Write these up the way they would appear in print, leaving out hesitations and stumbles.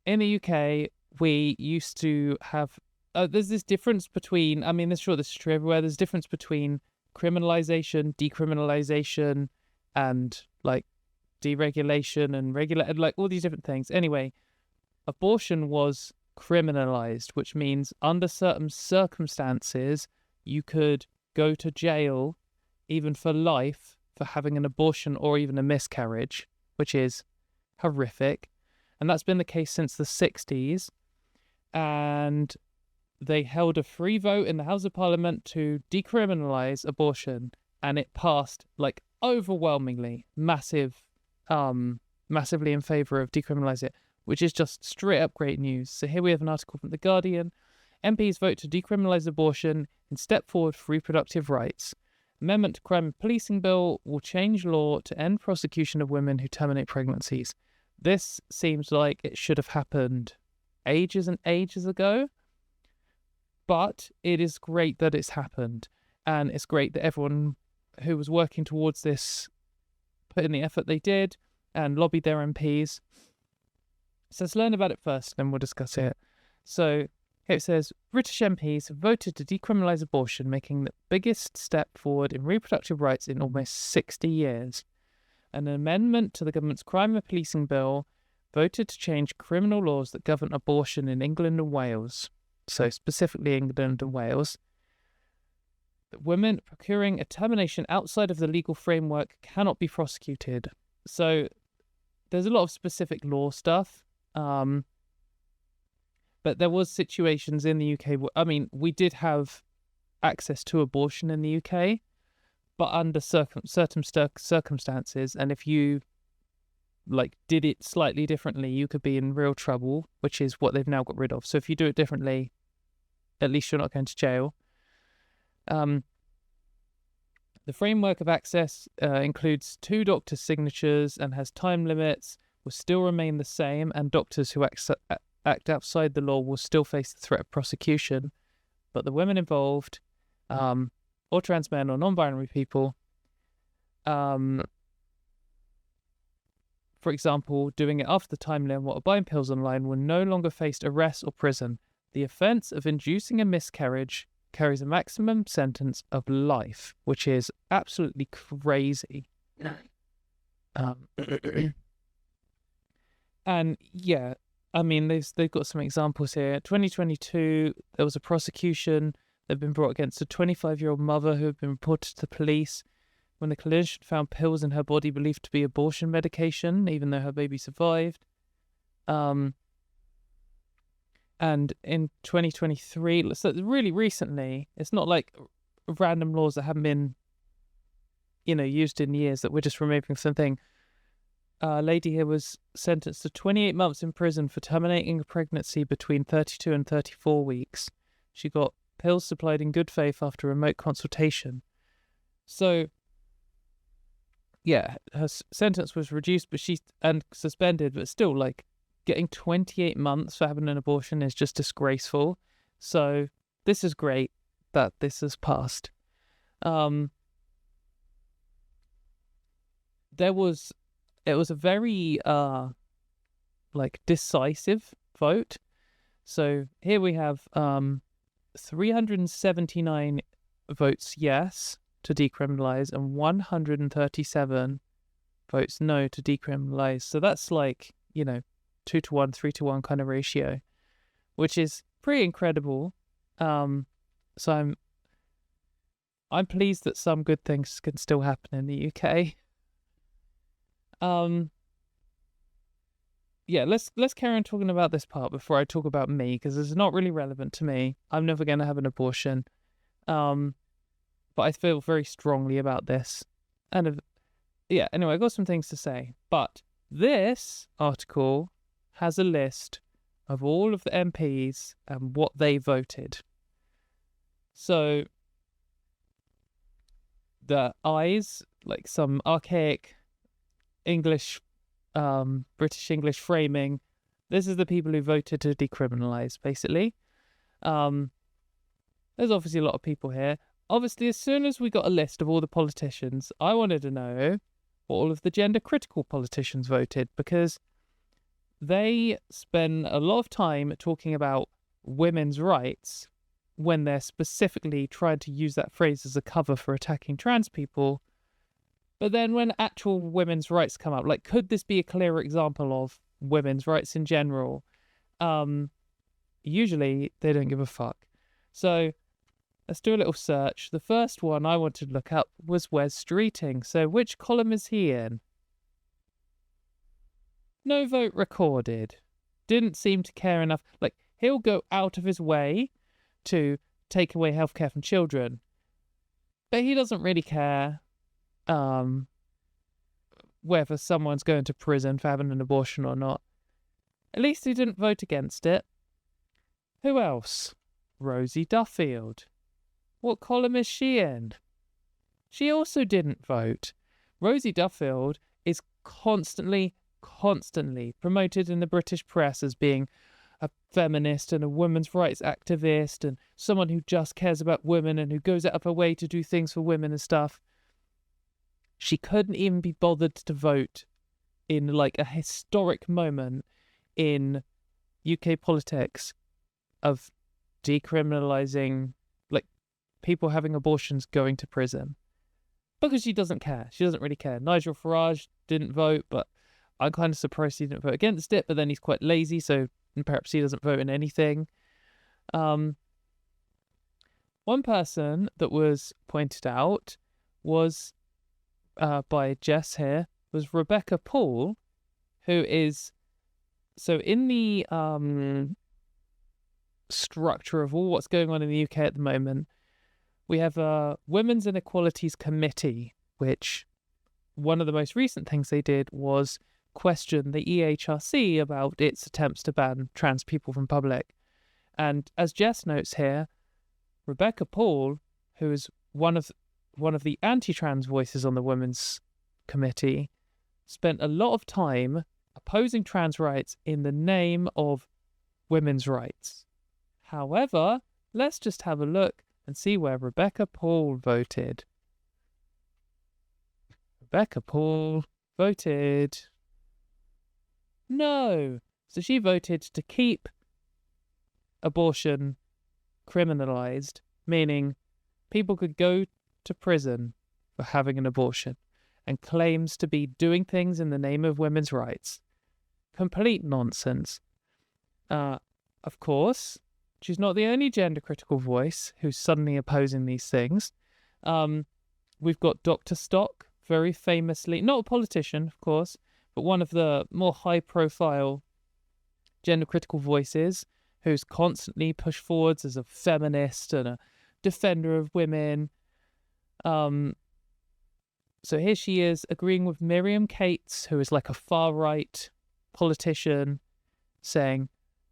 in the UK, we used to have... there's this difference between... I mean, this is true everywhere. There's a difference between criminalization, decriminalization, and, like, deregulation and regulated, like, all these different things. Anyway, abortion was criminalized, which means under certain circumstances, you could go to jail, even for life, for having an abortion or even a miscarriage, which is horrific. And that's been the case since the 60s. And they held a free vote in the House of Parliament to decriminalise abortion, and it passed, like, overwhelmingly, massively in favour of decriminalise it, which is just straight up great news. So here we have an article from The Guardian. MPs vote to decriminalise abortion and step forward for reproductive rights. Amendment to Crime and Policing Bill will change law to end prosecution of women who terminate pregnancies. This seems like it should have happened ages and ages ago, but it is great that it's happened, and it's great that everyone who was working towards this put in the effort they did and lobbied their MPs. So let's learn about it first, then we'll discuss it. So here it says, British MPs have voted to decriminalise abortion, making the biggest step forward in reproductive rights in almost 60 years. An amendment to the government's Crime and Policing Bill voted to change criminal laws that govern abortion in England and Wales. So specifically England and Wales. That women procuring a termination outside of the legal framework cannot be prosecuted. So there's a lot of specific law stuff. But there was situations in the UK where, I mean, we did have access to abortion in the UK, but under certain circumstances, and if you, like, did it slightly differently, you could be in real trouble, which is what they've now got rid of. So if you do it differently, at least you're not going to jail. The framework of access includes 2 doctors' signatures and has time limits, will still remain the same, and doctors who act outside the law will still face the threat of prosecution. But the women involved, or trans men or non-binary people, for example, doing it after the time limit or buying pills online, will no longer face arrest or prison. The offence of inducing a miscarriage carries a maximum sentence of life, which is absolutely crazy. And yeah, I mean, they've got some examples here. 2022, there was a prosecution that had been brought against a 25-year-old mother who had been reported to the police when the clinician found pills in her body believed to be abortion medication, even though her baby survived. And in 2023, so really recently, it's not like random laws that haven't been, used in years that we're just removing something. A lady here was sentenced to 28 months in prison for terminating a pregnancy between 32 and 34 weeks. She got pills supplied in good faith after remote consultation. So, yeah, her sentence was reduced and suspended, but still, like, getting 28 months for having an abortion is just disgraceful. So this is great that this has passed. It was a very decisive vote. So here we have 379 votes yes to decriminalise and 137 votes no to decriminalise. So that's 2-to-1, 3-to-1 kind of ratio, which is pretty incredible. So I'm pleased that some good things can still happen in the UK. Yeah, let's carry on talking about this part before I talk about me, because it's not really relevant to me. I'm never going to have an abortion. But I feel very strongly about this. And anyway, I got some things to say. But this article has a list of all of the MPs and what they voted. So the I's, like some archaic English, British English framing, this is the people who voted to decriminalise, basically. There's obviously a lot of people here. Obviously, as soon as we got a list of all the politicians, I wanted to know what all of the gender critical politicians voted, because they spend a lot of time talking about women's rights when they're specifically trying to use that phrase as a cover for attacking trans people. But then when actual women's rights come up, like, could this be a clearer example of women's rights in general? Usually they don't give a fuck. So let's do a little search. The first one I wanted to look up was Wes Streeting. So which column is he in? No vote recorded. Didn't seem to care enough. Like, he'll go out of his way to take away healthcare from children, but he doesn't really care whether someone's going to prison for having an abortion or not. At least he didn't vote against it. Who else? Rosie Duffield. What column is she in? She also didn't vote. Rosie Duffield is constantly promoted in the British press as being a feminist and a women's rights activist and someone who just cares about women and who goes out of her way to do things for women and stuff. She couldn't even be bothered to vote in like a historic moment in UK politics of decriminalising like people having abortions going to prison, because she doesn't care. She doesn't really care. Nigel Farage didn't vote, but I'm kind of surprised he didn't vote against it, but then he's quite lazy, so perhaps he doesn't vote in anything. One person that was pointed out was by Jess here, was Rebecca Paul, who is, so in the structure of all what's going on in the UK at the moment, we have a Women's Inequalities Committee, which one of the most recent things they did was question the EHRC about its attempts to ban trans people from public. And as Jess notes here, Rebecca Paul, who is one of the anti-trans voices on the Women's Committee, spent a lot of time opposing trans rights in the name of women's rights. However, let's just have a look and see where Rebecca Paul voted. Rebecca Paul voted no. So she voted to keep abortion criminalised, meaning people could go to prison for having an abortion, and claims to be doing things in the name of women's rights. Complete nonsense. Of course, she's not the only gender-critical voice who's suddenly opposing these things. We've got Dr. Stock, very famously, not a politician, of course, but one of the more high-profile gender-critical voices who's constantly pushed forwards as a feminist and a defender of women. So here she is agreeing with Miriam Cates, who is like a far-right politician, saying,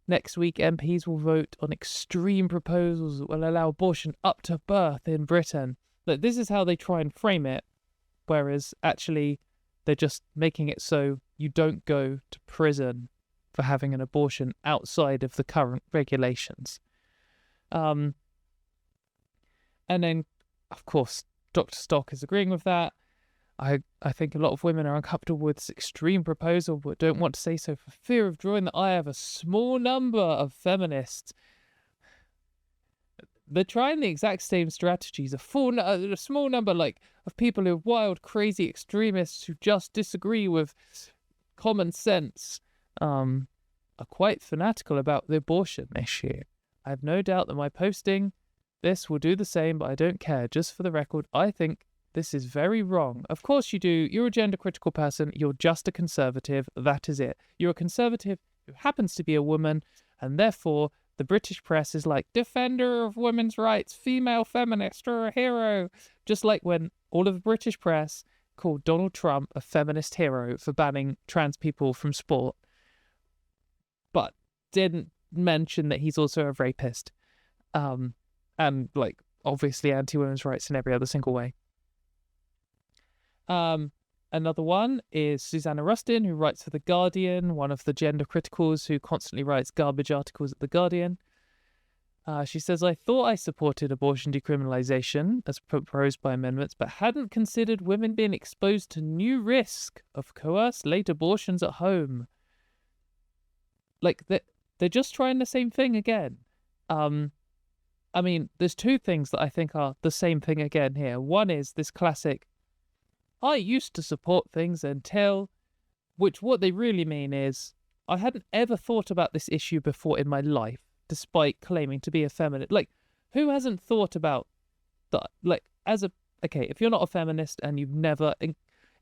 next week MPs will vote on extreme proposals that will allow abortion up to birth in Britain. Like, this is how they try and frame it, whereas actually they're just making it so you don't go to prison for having an abortion outside of the current regulations. And then, of course, Dr. Stock is agreeing with that. I think a lot of women are uncomfortable with this extreme proposal, but don't want to say so for fear of drawing the eye of a small number of feminists. They're trying the exact same strategies. A small number, like, of people who are wild, crazy extremists who just disagree with common sense, are quite fanatical about the abortion issue. I have no doubt that my posting this will do the same, but I don't care. Just for the record, I think this is very wrong. Of course you do. You're a gender-critical person. You're just a conservative. That is it. You're a conservative who happens to be a woman, and therefore the British press is like, defender of women's rights, female feminist, or a hero. Just like when all of the British press called Donald Trump a feminist hero for banning trans people from sport, but didn't mention that he's also a rapist. And, like, obviously anti-women's rights in every other single way. Another one is Susanna Rustin, who writes for The Guardian, one of the gender criticals who constantly writes garbage articles at The Guardian. She says, I thought I supported abortion decriminalisation as proposed by amendments, but hadn't considered women being exposed to new risk of coerced late abortions at home. like they're just trying the same thing again. I mean, there's two things that I think are the same thing again here. One is this classic, I used to support things until, which what they really mean is, I hadn't ever thought about this issue before in my life, despite claiming to be a feminist. Like, who hasn't thought about that? Like, okay, if you're not a feminist and you've never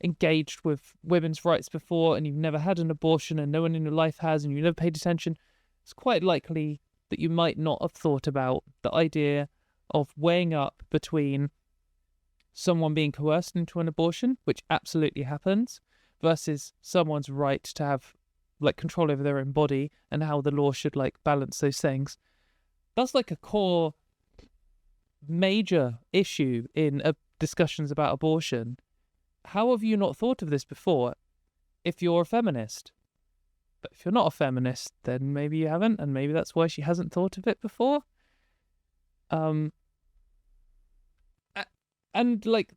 engaged with women's rights before, and you've never had an abortion, and no one in your life has, and you never paid attention, it's quite likely that you might not have thought about the idea of weighing up between someone being coerced into an abortion, which absolutely happens, versus someone's right to have like control over their own body, and how the law should like balance those things. That's like a core major issue in discussions about abortion. How have you not thought of this before if you're a feminist? But if you're not a feminist, then maybe you haven't, and maybe that's why she hasn't thought of it before. And like,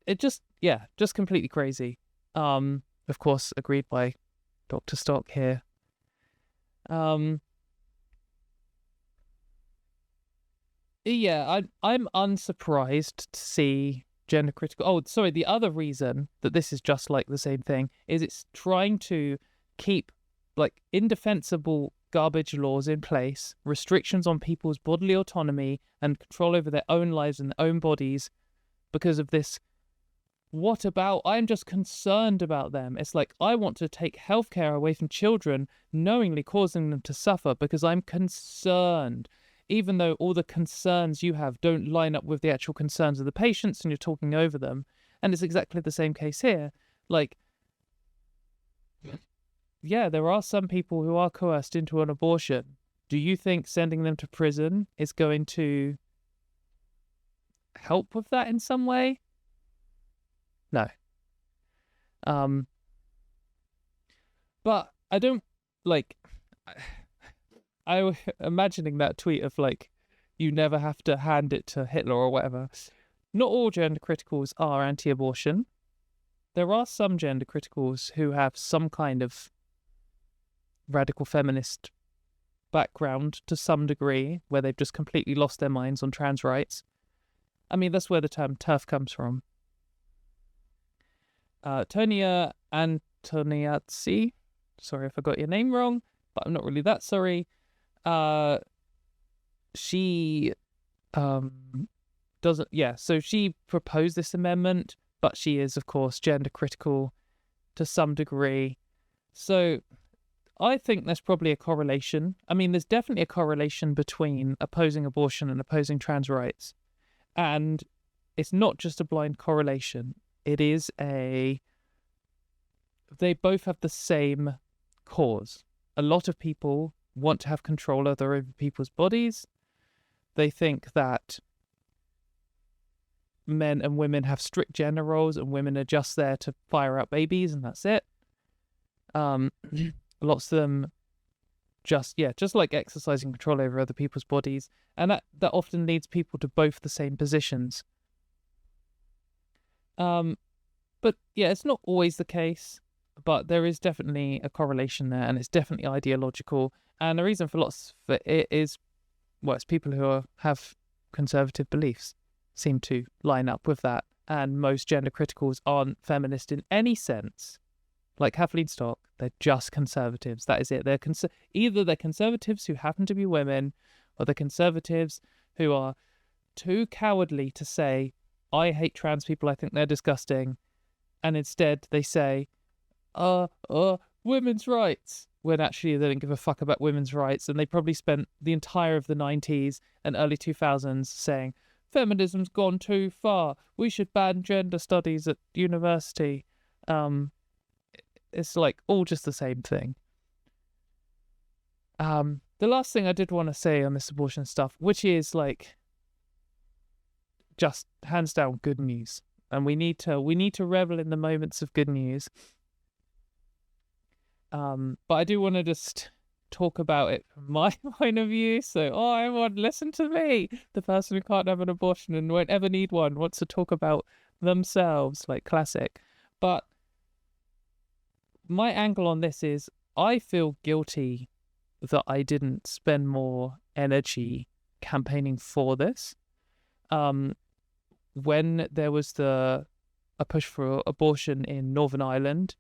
it just completely crazy. Of course, agreed by Dr. Stock here. Yeah, I'm unsurprised to see gender critical. Oh, sorry. The other reason that this is just like the same thing is it's trying to keep like indefensible garbage laws in place, restrictions on people's bodily autonomy and control over their own lives and their own bodies because of this. What about, I'm just concerned about them. It's like, I want to take healthcare away from children, knowingly causing them to suffer because I'm concerned. Even though all the concerns you have don't line up with the actual concerns of the patients and you're talking over them. And it's exactly the same case here. Like, yeah, there are some people who are coerced into an abortion. Do you think sending them to prison is going to help with that in some way? No. But I don't, like... I was imagining that tweet of like, you never have to hand it to Hitler or whatever. Not all gender criticals are anti-abortion. There are some gender criticals who have some kind of radical feminist background to some degree, where they've just completely lost their minds on trans rights. I mean, that's where the term TERF comes from. Tonia Antoniazzi, sorry if I got your name wrong, but I'm not really that sorry. She doesn't, so she proposed this amendment, but she is of course gender critical to some degree. So I think there's probably a correlation. I mean, there's definitely a correlation between opposing abortion and opposing trans rights. And it's not just a blind correlation. It is they both have the same cause. A lot of people want to have control over people's bodies. They think that men and women have strict gender roles and women are just there to fire out babies and that's it. Lots of them just like exercising control over other people's bodies, and that often leads people to both the same positions. But yeah, it's not always the case, but there is definitely a correlation there, and it's definitely ideological. And the reason for lots of it is, well, it's people who have conservative beliefs seem to line up with that. And most gender criticals aren't feminist in any sense. Like Kathleen Stock, they're just conservatives. That is it. They're either they're conservatives who happen to be women, or they're conservatives who are too cowardly to say, I hate trans people, I think they're disgusting. And instead they say, women's rights, when actually they don't give a fuck about women's rights. And they probably spent the entire of the 90s and early 2000s saying, feminism's gone too far. We should ban gender studies at university. It's like all just the same thing. The last thing I did want to say on this abortion stuff, which is like just hands down good news. And we need to revel in the moments of good news. But I do want to just talk about it from my point of view. So, everyone, listen to me. The person who can't have an abortion and won't ever need one wants to talk about themselves, like classic. But my angle on this is I feel guilty that I didn't spend more energy campaigning for this. When there was a push for abortion in Northern Ireland,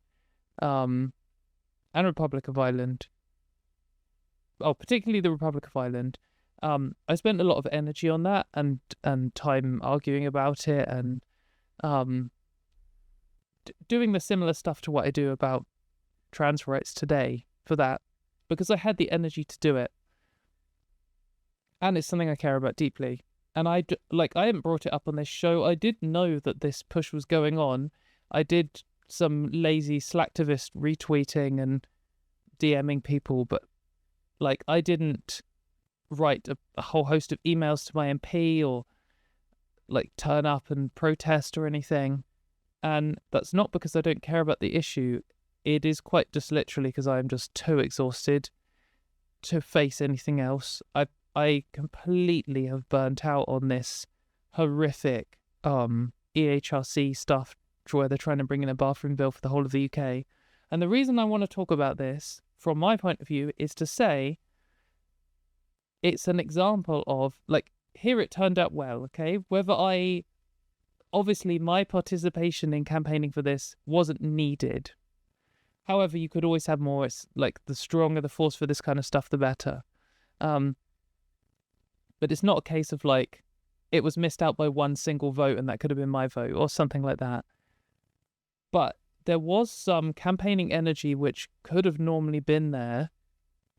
and Republic of Ireland, particularly the Republic of Ireland, I spent a lot of energy on that and time arguing about it and doing the similar stuff to what I do about trans rights today for that, because I had the energy to do it. And it's something I care about deeply. And I hadn't brought it up on this show. I did know that this push was going on. I did some lazy slacktivist retweeting and DMing people, but like I didn't write a whole host of emails to my MP or like turn up and protest or anything. And that's not because I don't care about the issue. It is quite just literally because I'm just too exhausted to face anything else. I completely have burnt out on this horrific EHRC stuff where they're trying to bring in a bathroom bill for the whole of the UK. And the reason I want to talk about this, from my point of view, is to say it's an example of, like, here it turned out well, okay? Obviously my participation in campaigning for this wasn't needed. However, you could always have more. It's like the stronger the force for this kind of stuff, the better. But it's not a case of like it was missed out by one single vote and that could have been my vote or something like that. But there was some campaigning energy which could have normally been there,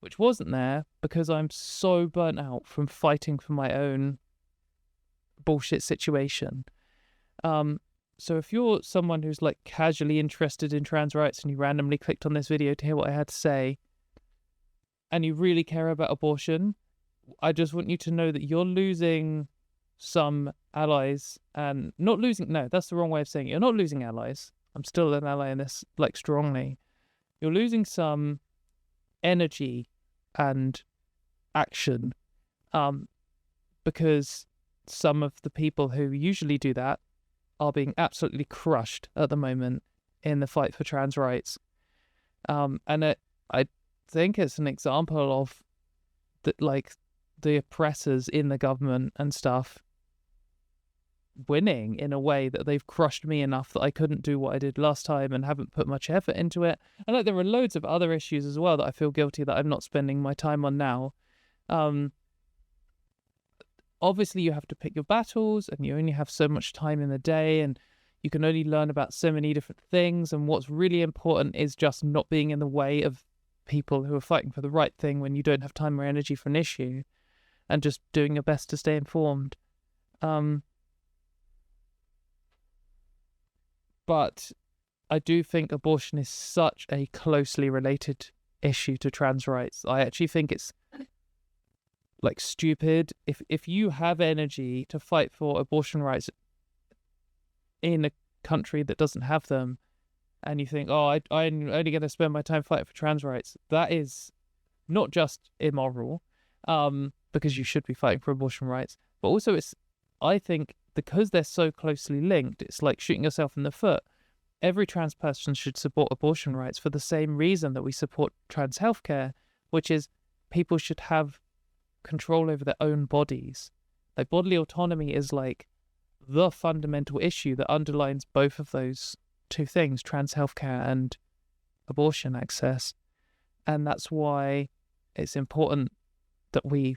which wasn't there because I'm so burnt out from fighting for my own bullshit situation. So if you're someone who's like casually interested in trans rights and you randomly clicked on this video to hear what I had to say and you really care about abortion, I just want you to know that you're losing some allies and not losing, no, that's the wrong way of saying it. You're not losing allies. I'm still an ally in this, like, strongly. You're losing some energy and action because some of the people who usually do that are being absolutely crushed at the moment in the fight for trans rights. And I think it's an example of the oppressors in the government and stuff winning in a way that they've crushed me enough that I couldn't do what I did last time and haven't put much effort into it. And like there are loads of other issues as well that I feel guilty that I'm not spending my time on now. Obviously you have to pick your battles and you only have so much time in the day and you can only learn about so many different things, and what's really important is just not being in the way of people who are fighting for the right thing when you don't have time or energy for an issue, and just doing your best to stay informed. But I do think abortion is such a closely related issue to trans rights. I actually think it's like stupid. If you have energy to fight for abortion rights in a country that doesn't have them, and you think, I'm only going to spend my time fighting for trans rights, that is not just immoral, because you should be fighting for abortion rights, but also I think because they're so closely linked, it's like shooting yourself in the foot. Every trans person should support abortion rights for the same reason that we support trans healthcare, which is people should have control over their own bodies. Like bodily autonomy is like the fundamental issue that underlines both of those two things, trans healthcare and abortion access. And that's why it's important that we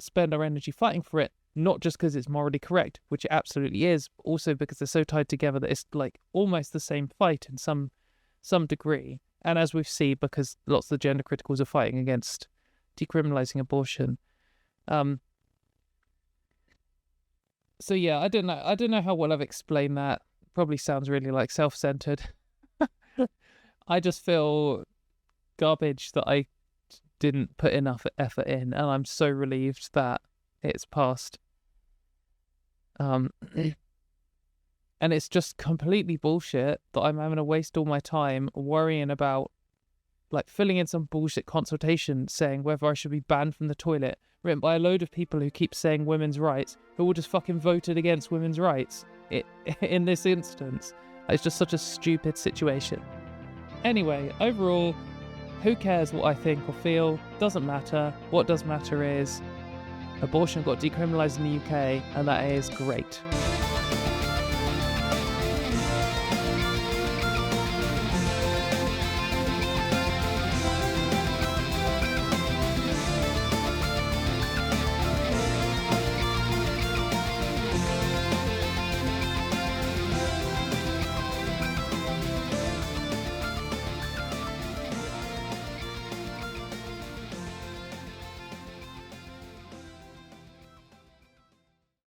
spend our energy fighting for it, not just because it's morally correct, which it absolutely is, but also because they're so tied together that it's like almost the same fight in some degree. And as we've seen, because lots of the gender criticals are fighting against decriminalizing abortion. So yeah, I don't know how well I've explained that. Probably sounds really like self-centered. I just feel garbage that I didn't put enough effort in, and I'm so relieved that it's passed. And it's just completely bullshit that I'm having to waste all my time worrying about like filling in some bullshit consultation saying whether I should be banned from the toilet, written by a load of people who keep saying women's rights, who all just fucking voted against women's rights in this instance. It's just such a stupid situation. Anyway, overall, who cares what I think or feel? Doesn't matter. What does matter is abortion got decriminalised in the UK, and that is great.